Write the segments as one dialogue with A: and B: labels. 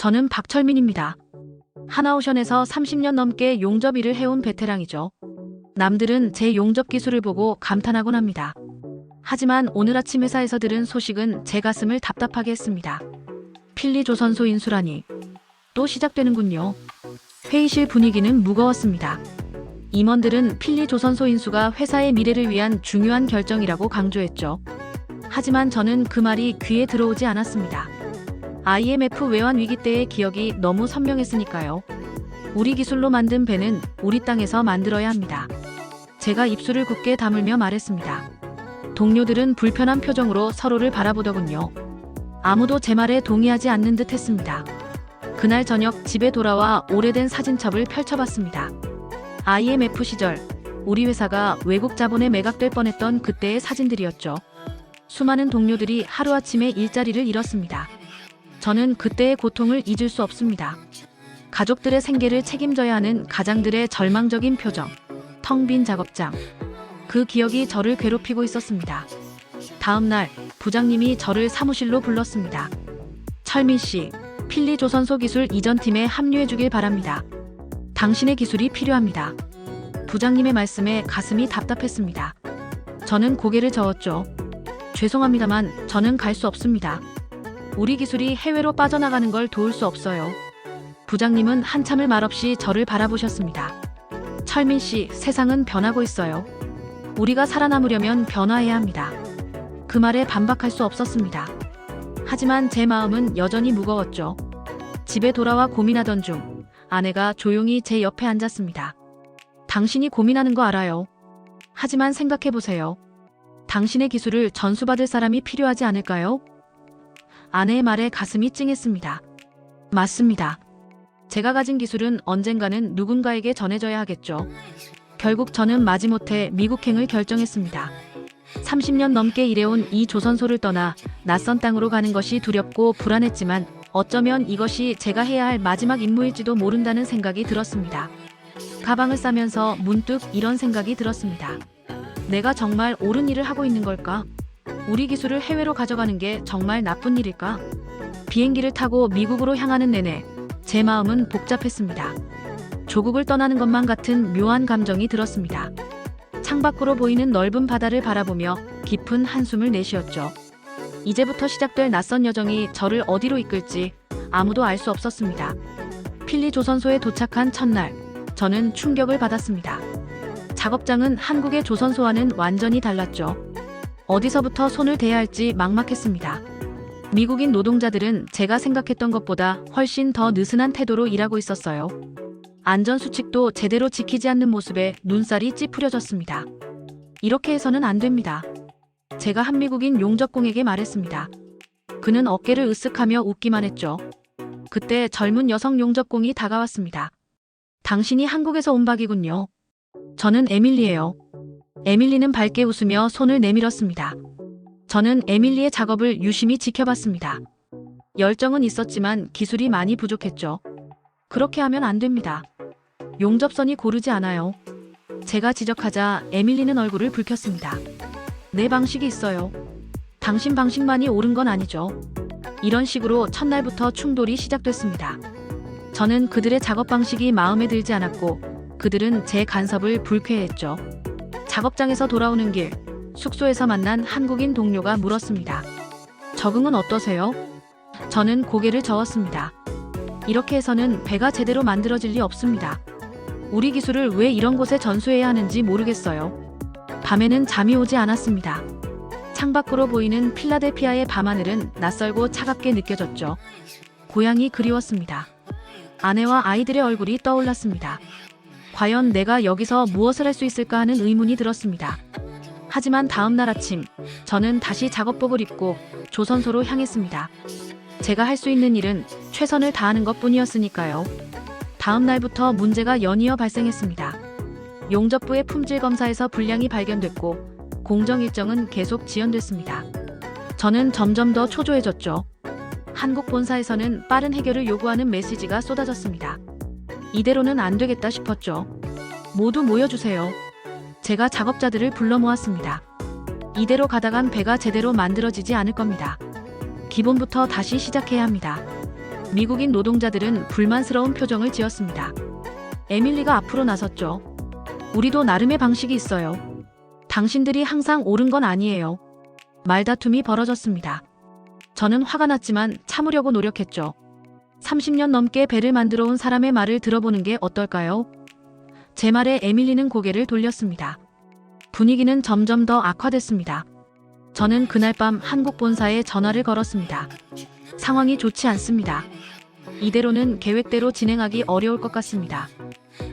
A: 저는 박철민입니다. 하나오션에서 30년 넘게 용접 일을 해온 베테랑이죠. 남들은 제 용접 기술을 보고 감탄하곤 합니다. 하지만 오늘 아침 회사에서 들은 소식은 제 가슴을 답답하게 했습니다. 필리조선소 인수라니. 또 시작되는군요. 회의실 분위기는 무거웠습니다. 임원들은 필리조선소 인수가 회사의 미래를 위한 중요한 결정이라고 강조했죠. 하지만 저는 그 말이 귀에 들어오지 않았습니다. IMF 외환 위기 때의 기억이 너무 선명했으니까요. 우리 기술로 만든 배는 우리 땅에서 만들어야 합니다. 제가 입술을 굳게 다물며 말했습니다. 동료들은 불편한 표정으로 서로를 바라보더군요. 아무도 제 말에 동의하지 않는 듯 했습니다. 그날 저녁 집에 돌아와 오래된 사진첩을 펼쳐봤습니다. IMF 시절 우리 회사가 외국 자본에 매각될 뻔했던 그때의 사진들이었죠. 수많은 동료들이 하루아침에 일자리를 잃었습니다. 저는 그때의 고통을 잊을 수 없습니다. 가족들의 생계를 책임져야 하는 가장들의 절망적인 표정, 텅 빈 작업장. 그 기억이 저를 괴롭히고 있었습니다. 다음 날 부장님이 저를 사무실로 불렀습니다. 철민 씨, 필리조선소 기술 이전 팀에 합류해 주길 바랍니다. 당신의 기술이 필요합니다. 부장님의 말씀에 가슴이 답답했습니다. 저는 고개를 저었죠. 죄송합니다만 저는 갈 수 없습니다. 우리 기술이 해외로 빠져나가는 걸 도울 수 없어요. 부장님은 한참을 말없이 저를 바라보셨습니다. 철민 씨, 세상은 변하고 있어요. 우리가 살아남으려면 변화해야 합니다. 그 말에 반박할 수 없었습니다. 하지만 제 마음은 여전히 무거웠죠. 집에 돌아와 고민하던 중 아내가 조용히 제 옆에 앉았습니다. 당신이 고민하는 거 알아요. 하지만 생각해보세요. 당신의 기술을 전수받을 사람이 필요하지 않을까요? 아내의 말에 가슴이 찡했습니다. 맞습니다. 제가 가진 기술은 언젠가는 누군가에게 전해져야 하겠죠. 결국 저는 마지못해 미국행을 결정했습니다. 30년 넘게 일해온 이 조선소를 떠나 낯선 땅으로 가는 것이 두렵고 불안했지만 어쩌면 이것이 제가 해야 할 마지막 임무일지도 모른다는 생각이 들었습니다. 가방을 싸면서 문득 이런 생각이 들었습니다. 내가 정말 옳은 일을 하고 있는 걸까? 우리 기술을 해외로 가져가는 게 정말 나쁜 일일까? 비행기를 타고 미국으로 향하는 내내 제 마음은 복잡했습니다. 조국을 떠나는 것만 같은 묘한 감정이 들었습니다. 창밖으로 보이는 넓은 바다를 바라보며 깊은 한숨을 내쉬었죠. 이제부터 시작될 낯선 여정이 저를 어디로 이끌지 아무도 알 수 없었습니다. 필리조선소에 도착한 첫날, 저는 충격을 받았습니다. 작업장은 한국의 조선소와는 완전히 달랐죠. 어디서부터 손을 대야 할지 막막했습니다. 미국인 노동자들은 제가 생각했던 것보다 훨씬 더 느슨한 태도로 일하고 있었어요. 안전수칙도 제대로 지키지 않는 모습에 눈살이 찌푸려졌습니다. 이렇게 해서는 안 됩니다. 제가 한 미국인 용접공에게 말했습니다. 그는 어깨를 으쓱하며 웃기만 했죠. 그때 젊은 여성 용접공이 다가왔습니다. 당신이 한국에서 온 박이군요. 저는 에밀리예요. 에밀리는 밝게 웃으며 손을 내밀었습니다. 저는 에밀리의 작업을 유심히 지켜봤습니다. 열정은 있었지만 기술이 많이 부족했죠. 그렇게 하면 안 됩니다. 용접선이 고르지 않아요. 제가 지적하자 에밀리는 얼굴을 붉혔습니다. 내 방식이 있어요. 당신 방식만이 옳은 건 아니죠. 이런 식으로 첫날부터 충돌이 시작됐습니다. 저는 그들의 작업 방식이 마음에 들지 않았고 그들은 제 간섭을 불쾌해했죠. 작업장에서 돌아오는 길, 숙소에서 만난 한국인 동료가 물었습니다. 적응은 어떠세요? 저는 고개를 저었습니다. 이렇게 해서는 배가 제대로 만들어질 리 없습니다. 우리 기술을 왜 이런 곳에 전수해야 하는지 모르겠어요. 밤에는 잠이 오지 않았습니다. 창밖으로 보이는 필라델피아의 밤하늘은 낯설고 차갑게 느껴졌죠. 고향이 그리웠습니다. 아내와 아이들의 얼굴이 떠올랐습니다. 과연 내가 여기서 무엇을 할 수 있을까 하는 의문이 들었습니다. 하지만 다음 날 아침, 저는 다시 작업복을 입고 조선소로 향했습니다. 제가 할 수 있는 일은 최선을 다하는 것뿐이었으니까요. 다음 날부터 문제가 연이어 발생했습니다. 용접부의 품질 검사에서 불량이 발견됐고 공정 일정은 계속 지연됐습니다. 저는 점점 더 초조해졌죠. 한국 본사에서는 빠른 해결을 요구하는 메시지가 쏟아졌습니다. 이대로는 안 되겠다 싶었죠. 모두 모여주세요. 제가 작업자들을 불러 모았습니다. 이대로 가다간 배가 제대로 만들어지지 않을 겁니다. 기본부터 다시 시작해야 합니다. 미국인 노동자들은 불만스러운 표정을 지었습니다. 에밀리가 앞으로 나섰죠. 우리도 나름의 방식이 있어요. 당신들이 항상 옳은 건 아니에요. 말다툼이 벌어졌습니다. 저는 화가 났지만 참으려고 노력했죠. 30년 넘게 배를 만들어 온 사람의 말을 들어보는 게 어떨까요? 제 말에 에밀리는 고개를 돌렸습니다. 분위기는 점점 더 악화됐습니다. 저는 그날 밤 한국 본사에 전화를 걸었습니다. 상황이 좋지 않습니다. 이대로는 계획대로 진행하기 어려울 것 같습니다.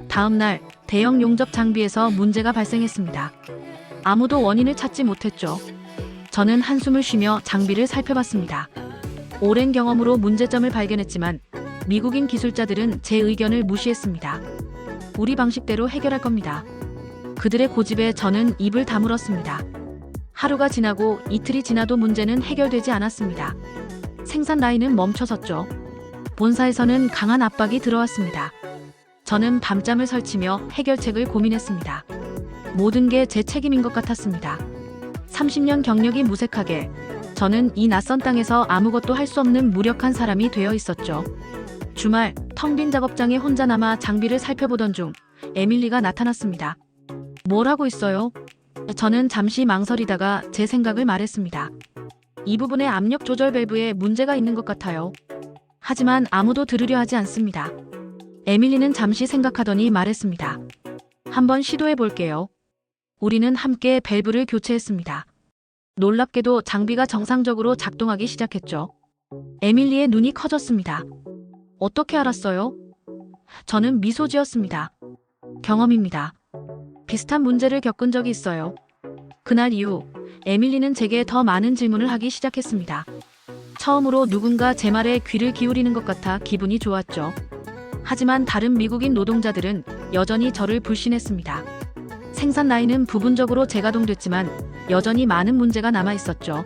A: 다음 날 대형 용접 장비에서 문제가 발생했습니다. 아무도 원인을 찾지 못했죠. 저는 한숨을 쉬며 장비를 살펴봤습니다. 오랜 경험으로 문제점을 발견했지만 미국인 기술자들은 제 의견을 무시했습니다. 우리 방식대로 해결할 겁니다. 그들의 고집에 저는 입을 다물었습니다. 하루가 지나고 이틀이 지나도 문제는 해결되지 않았습니다. 생산 라인은 멈춰섰죠. 본사에서는 강한 압박이 들어왔습니다. 저는 밤잠을 설치며 해결책을 고민했습니다. 모든 게 제 책임인 것 같았습니다. 30년 경력이 무색하게 저는 이 낯선 땅에서 아무것도 할 수 없는 무력한 사람이 되어 있었죠. 주말 텅 빈 작업장에 혼자 남아 장비를 살펴보던 중 에밀리가 나타났습니다. 뭘 하고 있어요? 저는 잠시 망설이다가 제 생각을 말했습니다. 이 부분의 압력 조절 밸브에 문제가 있는 것 같아요. 하지만 아무도 들으려 하지 않습니다. 에밀리는 잠시 생각하더니 말했습니다. 한번 시도해 볼게요. 우리는 함께 밸브를 교체했습니다. 놀랍게도 장비가 정상적으로 작동하기 시작했죠. 에밀리의 눈이 커졌습니다. 어떻게 알았어요? 저는 미소 지었습니다. 경험입니다. 비슷한 문제를 겪은 적이 있어요. 그날 이후 에밀리는 제게 더 많은 질문을 하기 시작했습니다. 처음으로 누군가 제 말에 귀를 기울이는 것 같아 기분이 좋았죠. 하지만 다른 미국인 노동자들은 여전히 저를 불신했습니다. 생산 라인은 부분적으로 재가동됐지만 여전히 많은 문제가 남아 있었죠.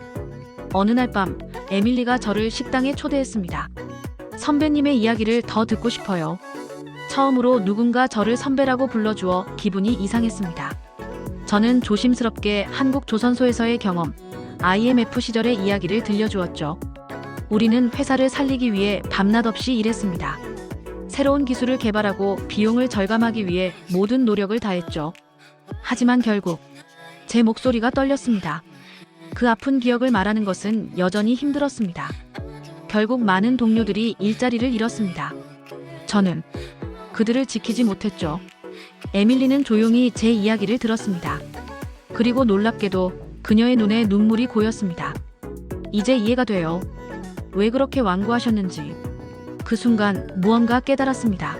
A: 어느 날 밤 에밀리가 저를 식당에 초대했습니다. 선배님의 이야기를 더 듣고 싶어요. 처음으로 누군가 저를 선배라고 불러주어 기분이 이상했습니다. 저는 조심스럽게 한국 조선소에서의 경험, IMF 시절의 이야기를 들려주었죠. 우리는 회사를 살리기 위해 밤낮 없이 일했습니다. 새로운 기술을 개발하고 비용을 절감하기 위해 모든 노력을 다했죠. 하지만 결국 제 목소리가 떨렸습니다. 그 아픈 기억을 말하는 것은 여전히 힘들었습니다. 결국 많은 동료들이 일자리를 잃었습니다. 저는 그들을 지키지 못했죠. 에밀리는 조용히 제 이야기를 들었습니다. 그리고 놀랍게도 그녀의 눈에 눈물이 고였습니다. 이제 이해가 돼요. 왜 그렇게 완고하셨는지. 그 순간 무언가 깨달았습니다.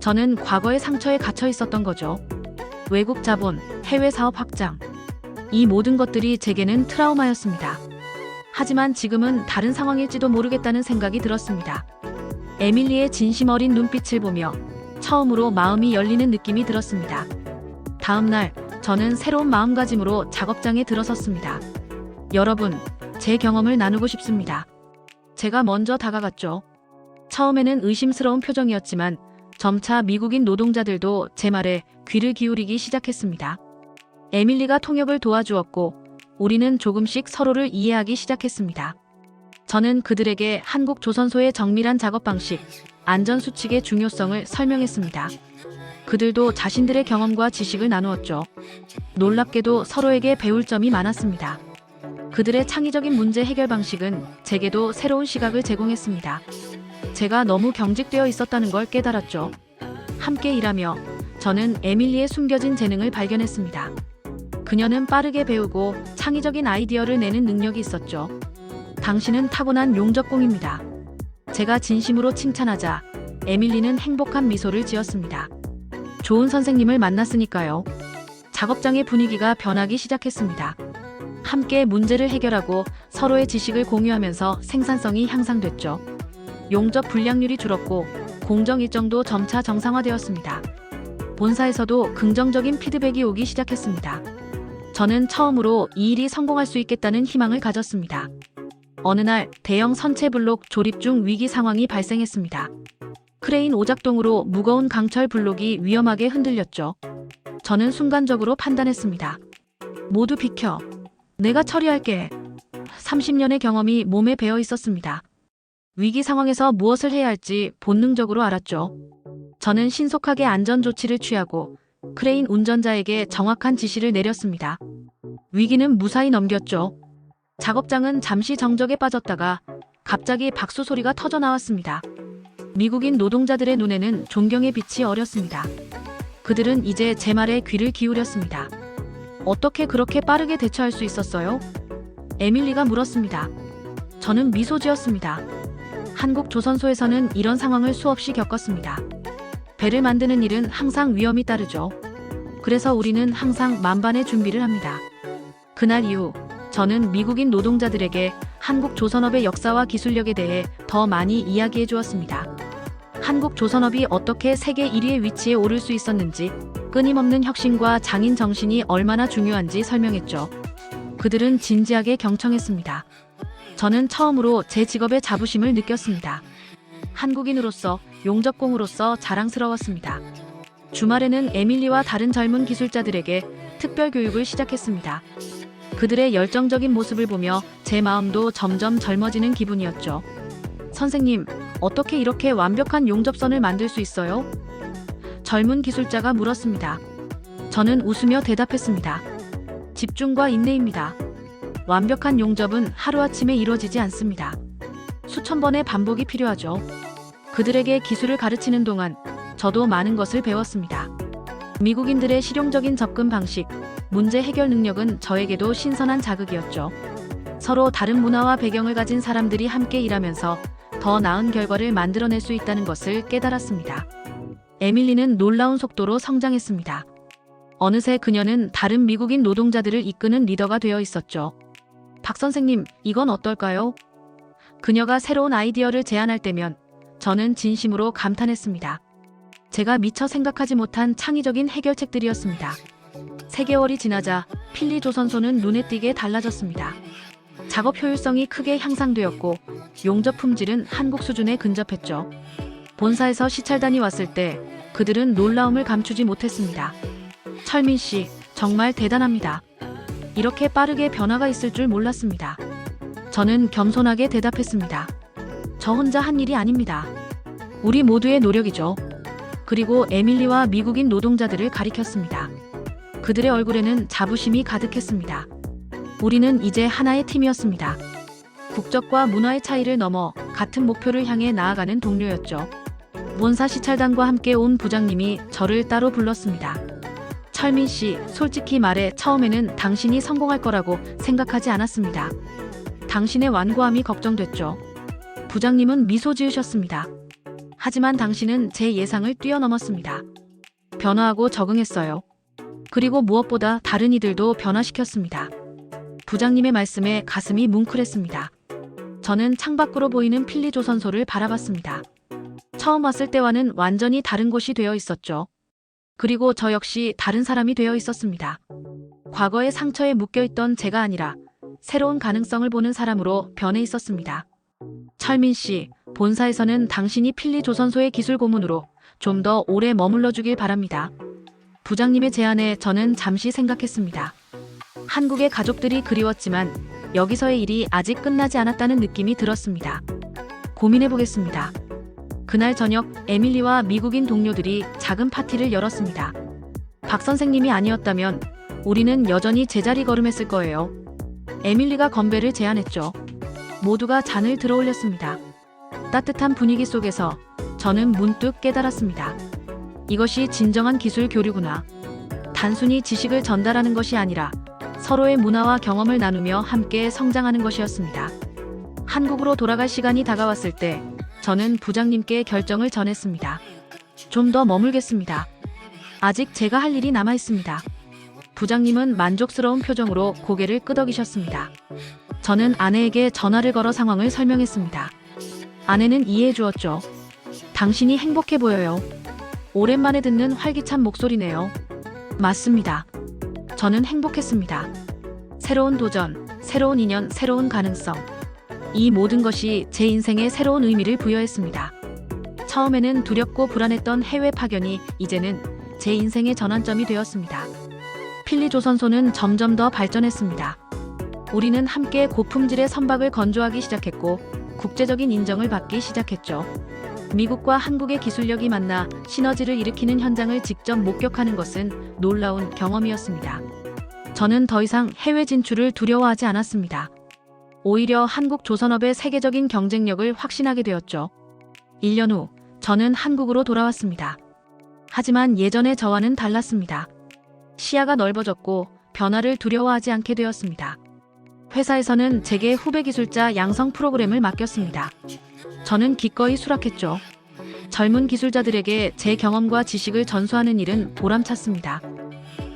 A: 저는 과거의 상처에 갇혀 있었던 거죠. 외국 자본, 해외 사업 확장. 이 모든 것들이 제게는 트라우마였습니다. 하지만 지금은 다른 상황일지도 모르겠다는 생각이 들었습니다. 에밀리의 진심 어린 눈빛을 보며 처음으로 마음이 열리는 느낌이 들었습니다. 다음 날 저는 새로운 마음가짐으로 작업장에 들어섰습니다. 여러분, 제 경험을 나누고 싶습니다. 제가 먼저 다가갔죠. 처음에는 의심스러운 표정이었지만 점차 미국인 노동자들도 제 말에 귀를 기울이기 시작했습니다. 에밀리가 통역을 도와주었고 우리는 조금씩 서로를 이해하기 시작했습니다. 저는 그들에게 한국 조선소의 정밀한 작업 방식, 안전수칙의 중요성을 설명했습니다. 그들도 자신들의 경험과 지식을 나누었죠. 놀랍게도 서로에게 배울 점이 많았습니다. 그들의 창의적인 문제 해결 방식은 제게도 새로운 시각을 제공했습니다. 제가 너무 경직되어 있었다는 걸 깨달았죠. 함께 일하며 저는 에밀리의 숨겨진 재능을 발견했습니다. 그녀는 빠르게 배우고 창의적인 아이디어를 내는 능력이 있었죠. 당신은 타고난 용접공입니다. 제가 진심으로 칭찬하자 에밀리는 행복한 미소를 지었습니다. 좋은 선생님을 만났으니까요. 작업장의 분위기가 변하기 시작했습니다. 함께 문제를 해결하고 서로의 지식을 공유하면서 생산성이 향상됐죠. 용접 불량률이 줄었고 공정 일정도 점차 정상화되었습니다. 본사에서도 긍정적인 피드백이 오기 시작했습니다. 저는 처음으로 이 일이 성공할 수 있겠다는 희망을 가졌습니다. 어느 날 대형 선체 블록 조립 중 위기 상황이 발생했습니다. 크레인 오작동으로 무거운 강철 블록이 위험하게 흔들렸죠. 저는 순간적으로 판단했습니다. 모두 비켜. 내가 처리할게. 30년의 경험이 몸에 배어 있었습니다. 위기 상황에서 무엇을 해야 할지 본능적으로 알았죠. 저는 신속하게 안전조치를 취하고 크레인 운전자에게 정확한 지시를 내렸습니다. 위기는 무사히 넘겼죠. 작업장은 잠시 정적에 빠졌다가 갑자기 박수 소리가 터져 나왔습니다. 미국인 노동자들의 눈에는 존경의 빛이 어렸습니다. 그들은 이제 제 말에 귀를 기울였습니다. 어떻게 그렇게 빠르게 대처할 수 있었어요? 에밀리가 물었습니다. 저는 미소 지었습니다. 한국 조선소에서는 이런 상황을 수없이 겪었습니다. 배를 만드는 일은 항상 위험이 따르죠. 그래서 우리는 항상 만반의 준비를 합니다. 그날 이후 저는 미국인 노동자들에게 한국 조선업의 역사와 기술력에 대해 더 많이 이야기해 주었습니다. 한국 조선업이 어떻게 세계 1위의 위치에 오를 수 있었는지, 끊임없는 혁신과 장인 정신이 얼마나 중요한지 설명했죠. 그들은 진지하게 경청했습니다. 저는 처음으로 제 직업의 자부심을 느꼈습니다. 한국인으로서, 용접공으로서 자랑스러웠습니다. 주말에는 에밀리와 다른 젊은 기술자들에게 특별 교육을 시작했습니다. 그들의 열정적인 모습을 보며 제 마음도 점점 젊어지는 기분이었죠. 선생님, 어떻게 이렇게 완벽한 용접선을 만들 수 있어요? 젊은 기술자가 물었습니다. 저는 웃으며 대답했습니다. 집중과 인내입니다. 완벽한 용접은 하루아침에 이루어지지 않습니다. 수천 번의 반복이 필요하죠. 그들에게 기술을 가르치는 동안 저도 많은 것을 배웠습니다. 미국인들의 실용적인 접근 방식, 문제 해결 능력은 저에게도 신선한 자극이었죠. 서로 다른 문화와 배경을 가진 사람들이 함께 일하면서 더 나은 결과를 만들어낼 수 있다는 것을 깨달았습니다. 에밀리는 놀라운 속도로 성장했습니다. 어느새 그녀는 다른 미국인 노동자들을 이끄는 리더가 되어 있었죠. 박 선생님, 이건 어떨까요? 그녀가 새로운 아이디어를 제안할 때면 저는 진심으로 감탄했습니다. 제가 미처 생각하지 못한 창의적인 해결책들이었습니다. 3개월이 지나자 필리 조선소는 눈에 띄게 달라졌습니다. 작업 효율성이 크게 향상되었고 용접 품질은 한국 수준에 근접했죠. 본사에서 시찰단이 왔을 때 그들은 놀라움을 감추지 못했습니다. 철민 씨, 정말 대단합니다. 이렇게 빠르게 변화가 있을 줄 몰랐습니다. 저는 겸손하게 대답했습니다. 저 혼자 한 일이 아닙니다. 우리 모두의 노력이죠. 그리고 에밀리와 미국인 노동자들을 가리켰습니다. 그들의 얼굴에는 자부심이 가득했습니다. 우리는 이제 하나의 팀이었습니다. 국적과 문화의 차이를 넘어 같은 목표를 향해 나아가는 동료였죠. 본사 시찰단과 함께 온 부장님이 저를 따로 불렀습니다. 철민 씨, 솔직히 말해 처음에는 당신이 성공할 거라고 생각하지 않았습니다. 당신의 완고함이 걱정됐죠. 부장님은 미소 지으셨습니다. 하지만 당신은 제 예상을 뛰어넘었습니다. 변화하고 적응했어요. 그리고 무엇보다 다른 이들도 변화시켰습니다. 부장님의 말씀에 가슴이 뭉클했습니다. 저는 창밖으로 보이는 필리 조선소를 바라봤습니다. 처음 왔을 때와는 완전히 다른 곳이 되어 있었죠. 그리고 저 역시 다른 사람이 되어 있었습니다. 과거의 상처에 묶여있던 제가 아니라 새로운 가능성을 보는 사람으로 변해 있었습니다. 철민 씨, 본사에서는 당신이 필리 조선소의 기술 고문으로 좀 더 오래 머물러 주길 바랍니다. 부장님의 제안에 저는 잠시 생각했습니다. 한국의 가족들이 그리웠지만 여기서의 일이 아직 끝나지 않았다는 느낌이 들었습니다. 고민해보겠습니다. 그날 저녁 에밀리와 미국인 동료들이 작은 파티를 열었습니다. 박 선생님이 아니었다면 우리는 여전히 제자리 걸음했을 거예요. 에밀리가 건배를 제안했죠. 모두가 잔을 들어올렸습니다. 따뜻한 분위기 속에서 저는 문득 깨달았습니다. 이것이 진정한 기술 교류구나. 단순히 지식을 전달하는 것이 아니라 서로의 문화와 경험을 나누며 함께 성장하는 것이었습니다. 한국으로 돌아갈 시간이 다가왔을 때 저는 부장님께 결정을 전했습니다. 좀 더 머물겠습니다. 아직 제가 할 일이 남아 있습니다. 부장님은 만족스러운 표정으로 고개를 끄덕이셨습니다. 저는 아내에게 전화를 걸어 상황을 설명했습니다. 아내는 이해해 주었죠. 당신이 행복해 보여요. 오랜만에 듣는 활기찬 목소리네요. 맞습니다. 저는 행복했습니다. 새로운 도전, 새로운 인연, 새로운 가능성. 이 모든 것이 제 인생에 새로운 의미를 부여했습니다. 처음에는 두렵고 불안했던 해외 파견이 이제는 제 인생의 전환점이 되었습니다. 필리 조선소는 점점 더 발전했습니다. 우리는 함께 고품질의 선박을 건조하기 시작했고 국제적인 인정을 받기 시작했죠. 미국과 한국의 기술력이 만나 시너지를 일으키는 현장을 직접 목격하는 것은 놀라운 경험이었습니다. 저는 더 이상 해외 진출을 두려워하지 않았습니다. 오히려 한국 조선업의 세계적인 경쟁력을 확신하게 되었죠. 1년 후 저는 한국으로 돌아왔습니다. 하지만 예전의 저와는 달랐습니다. 시야가 넓어졌고 변화를 두려워하지 않게 되었습니다. 회사에서는 제게 후배 기술자 양성 프로그램을 맡겼습니다. 저는 기꺼이 수락했죠. 젊은 기술자들에게 제 경험과 지식을 전수하는 일은 보람찼습니다.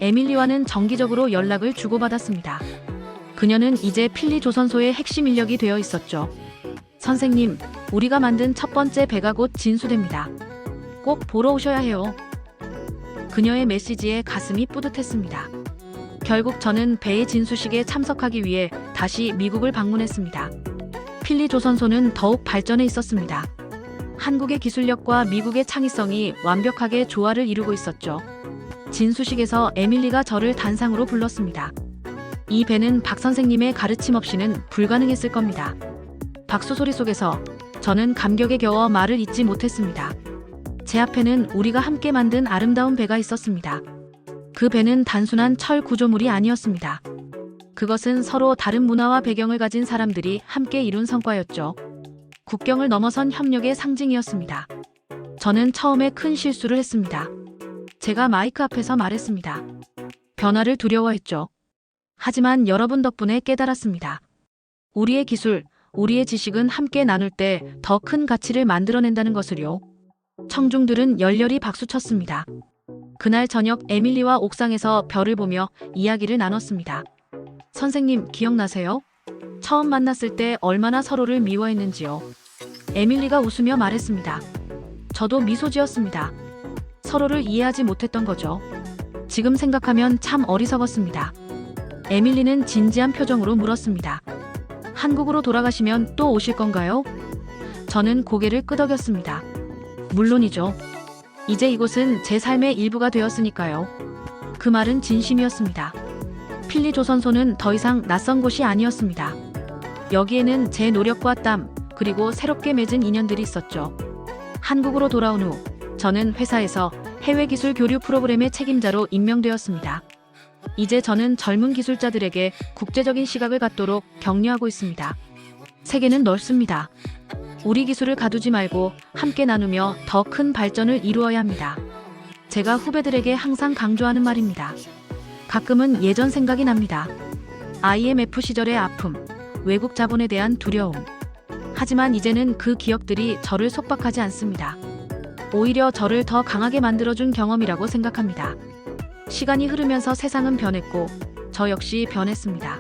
A: 에밀리와는 정기적으로 연락을 주고받았습니다. 그녀는 이제 필리 조선소의 핵심 인력이 되어 있었죠. 선생님, 우리가 만든 첫 번째 배가 곧 진수됩니다. 꼭 보러 오셔야 해요. 그녀의 메시지에 가슴이 뿌듯했습니다. 결국 저는 배의 진수식에 참석하기 위해 다시 미국을 방문했습니다. 필리 조선소는 더욱 발전해 있었습니다. 한국의 기술력과 미국의 창의성이 완벽하게 조화를 이루고 있었죠. 진수식에서 에밀리가 저를 단상으로 불렀습니다. 이 배는 박 선생님의 가르침 없이는 불가능했을 겁니다. 박수 소리 속에서 저는 감격에 겨워 말을 잇지 못했습니다. 제 앞에는 우리가 함께 만든 아름다운 배가 있었습니다. 그 배는 단순한 철 구조물이 아니었습니다. 그것은 서로 다른 문화와 배경을 가진 사람들이 함께 이룬 성과였죠. 국경을 넘어선 협력의 상징이었습니다. 저는 처음에 큰 실수를 했습니다. 제가 마이크 앞에서 말했습니다. 변화를 두려워했죠. 하지만 여러분 덕분에 깨달았습니다. 우리의 기술, 우리의 지식은 함께 나눌 때 더 큰 가치를 만들어낸다는 것을요. 청중들은 열렬히 박수쳤습니다. 그날 저녁 에밀리와 옥상에서 별을 보며 이야기를 나눴습니다. 선생님, 기억나세요? 처음 만났을 때 얼마나 서로를 미워했는지요. 에밀리가 웃으며 말했습니다. 저도 미소 지었습니다. 서로를 이해하지 못했던 거죠. 지금 생각하면 참 어리석었습니다. 에밀리는 진지한 표정으로 물었습니다. 한국으로 돌아가시면 또 오실 건가요? 저는 고개를 끄덕였습니다. 물론이죠. 이제 이곳은 제 삶의 일부가 되었으니까요. 그 말은 진심이었습니다. 필리 조선소는 더 이상 낯선 곳이 아니었습니다. 여기에는 제 노력과 땀, 그리고 새롭게 맺은 인연들이 있었죠. 한국으로 돌아온 후 저는 회사에서 해외 기술 교류 프로그램의 책임자로 임명되었습니다. 이제 저는 젊은 기술자들에게 국제적인 시각을 갖도록 격려하고 있습니다. 세계는 넓습니다. 우리 기술을 가두지 말고 함께 나누며 더 큰 발전을 이루어야 합니다. 제가 후배들에게 항상 강조하는 말입니다. 가끔은 예전 생각이 납니다. IMF 시절의 아픔, 외국 자본에 대한 두려움. 하지만 이제는 그 기억들이 저를 속박하지 않습니다. 오히려 저를 더 강하게 만들어준 경험이라고 생각합니다. 시간이 흐르면서 세상은 변했고 저 역시 변했습니다.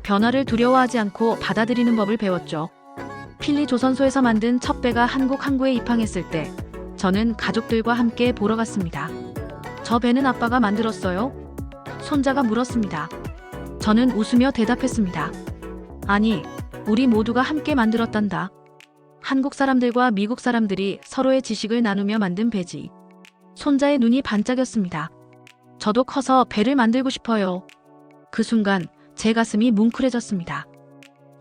A: 변화를 두려워하지 않고 받아들이는 법을 배웠죠. 필리 조선소에서 만든 첫 배가 한국 항구에 입항했을 때 저는 가족들과 함께 보러 갔습니다. 저 배는 아빠가 만들었어요? 손자가 물었습니다. 저는 웃으며 대답했습니다. 아니, 우리 모두가 함께 만들었단다. 한국 사람들과 미국 사람들이 서로의 지식을 나누며 만든 배지. 손자의 눈이 반짝였습니다. 저도 커서 배를 만들고 싶어요. 그 순간 제 가슴이 뭉클해졌습니다.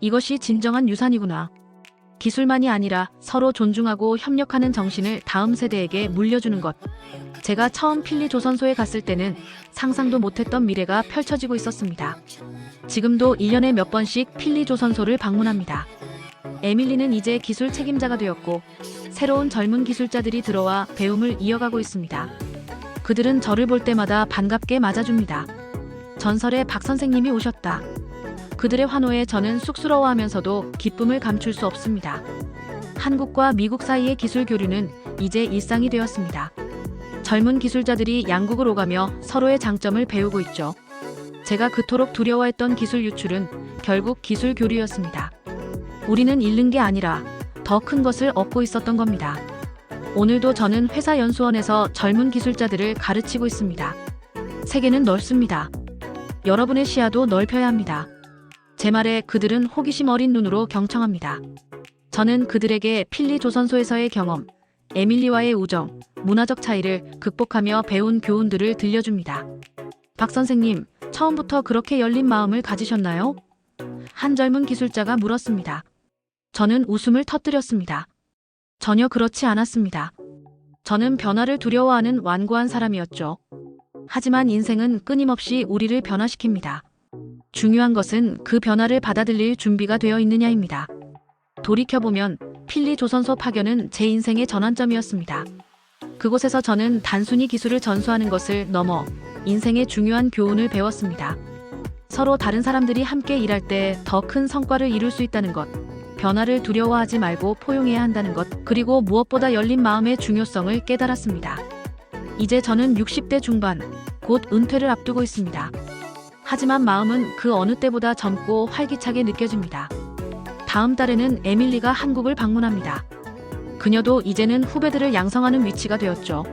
A: 이것이 진정한 유산이구나. 기술만이 아니라 서로 존중하고 협력하는 정신을 다음 세대에게 물려주는 것. 제가 처음 필리 조선소에 갔을 때는 상상도 못했던 미래가 펼쳐지고 있었습니다. 지금도 1년에 몇 번씩 필리 조선소를 방문합니다. 에밀리는 이제 기술 책임자가 되었고 새로운 젊은 기술자들이 들어와 배움을 이어가고 있습니다. 그들은 저를 볼 때마다 반갑게 맞아줍니다. 전설의 박 선생님이 오셨다. 그들의 환호에 저는 쑥스러워하면서도 기쁨을 감출 수 없습니다. 한국과 미국 사이의 기술 교류는 이제 일상이 되었습니다. 젊은 기술자들이 양국을 오가며 서로의 장점을 배우고 있죠. 제가 그토록 두려워했던 기술 유출은 결국 기술 교류였습니다. 우리는 잃는 게 아니라 더 큰 것을 얻고 있었던 겁니다. 오늘도 저는 회사 연수원에서 젊은 기술자들을 가르치고 있습니다. 세계는 넓습니다. 여러분의 시야도 넓혀야 합니다. 제 말에 그들은 호기심 어린 눈으로 경청합니다. 저는 그들에게 필리 조선소에서의 경험, 에밀리와의 우정, 문화적 차이를 극복하며 배운 교훈들을 들려줍니다. 박 선생님, 처음부터 그렇게 열린 마음을 가지셨나요? 한 젊은 기술자가 물었습니다. 저는 웃음을 터뜨렸습니다. 전혀 그렇지 않았습니다. 저는 변화를 두려워하는 완고한 사람이었죠. 하지만 인생은 끊임없이 우리를 변화시킵니다. 중요한 것은 그 변화를 받아들일 준비가 되어 있느냐입니다. 돌이켜보면 필리 조선소 파견은 제 인생의 전환점이었습니다. 그곳에서 저는 단순히 기술을 전수하는 것을 넘어 인생의 중요한 교훈을 배웠습니다. 서로 다른 사람들이 함께 일할 때 더 큰 성과를 이룰 수 있다는 것, 변화를 두려워하지 말고 포용해야 한다는 것, 그리고 무엇보다 열린 마음의 중요성을 깨달았습니다. 이제 저는 60대 중반, 곧 은퇴를 앞두고 있습니다. 하지만 마음은 그 어느 때보다 젊고 활기차게 느껴집니다. 다음 달에는 에밀리가 한국을 방문합니다. 그녀도 이제는 후배들을 양성하는 위치가 되었죠.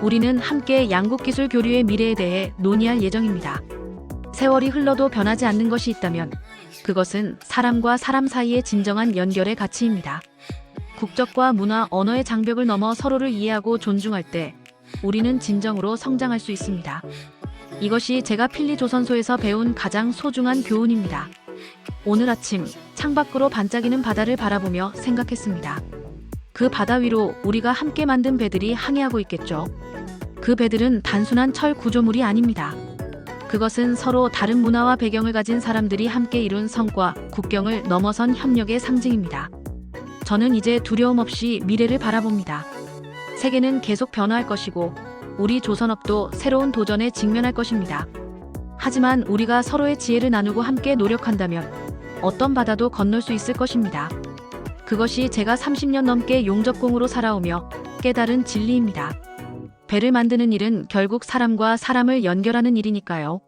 A: 우리는 함께 양국 기술 교류의 미래에 대해 논의할 예정입니다. 세월이 흘러도 변하지 않는 것이 있다면 그것은 사람과 사람 사이의 진정한 연결의 가치입니다. 국적과 문화, 언어의 장벽을 넘어 서로를 이해하고 존중할 때 우리는 진정으로 성장할 수 있습니다. 이것이 제가 필리 조선소에서 배운 가장 소중한 교훈입니다. 오늘 아침 창밖으로 반짝이는 바다를 바라보며 생각했습니다. 그 바다 위로 우리가 함께 만든 배들이 항해하고 있겠죠. 그 배들은 단순한 철 구조물이 아닙니다. 그것은 서로 다른 문화와 배경을 가진 사람들이 함께 이룬 성과, 국경을 넘어선 협력의 상징입니다. 저는 이제 두려움 없이 미래를 바라봅니다. 세계는 계속 변화할 것이고 우리 조선업도 새로운 도전에 직면할 것입니다. 하지만 우리가 서로의 지혜를 나누고 함께 노력한다면 어떤 바다도 건널 수 있을 것입니다. 그것이 제가 30년 넘게 용접공으로 살아오며 깨달은 진리입니다. 배를 만드는 일은 결국 사람과 사람을 연결하는 일이니까요.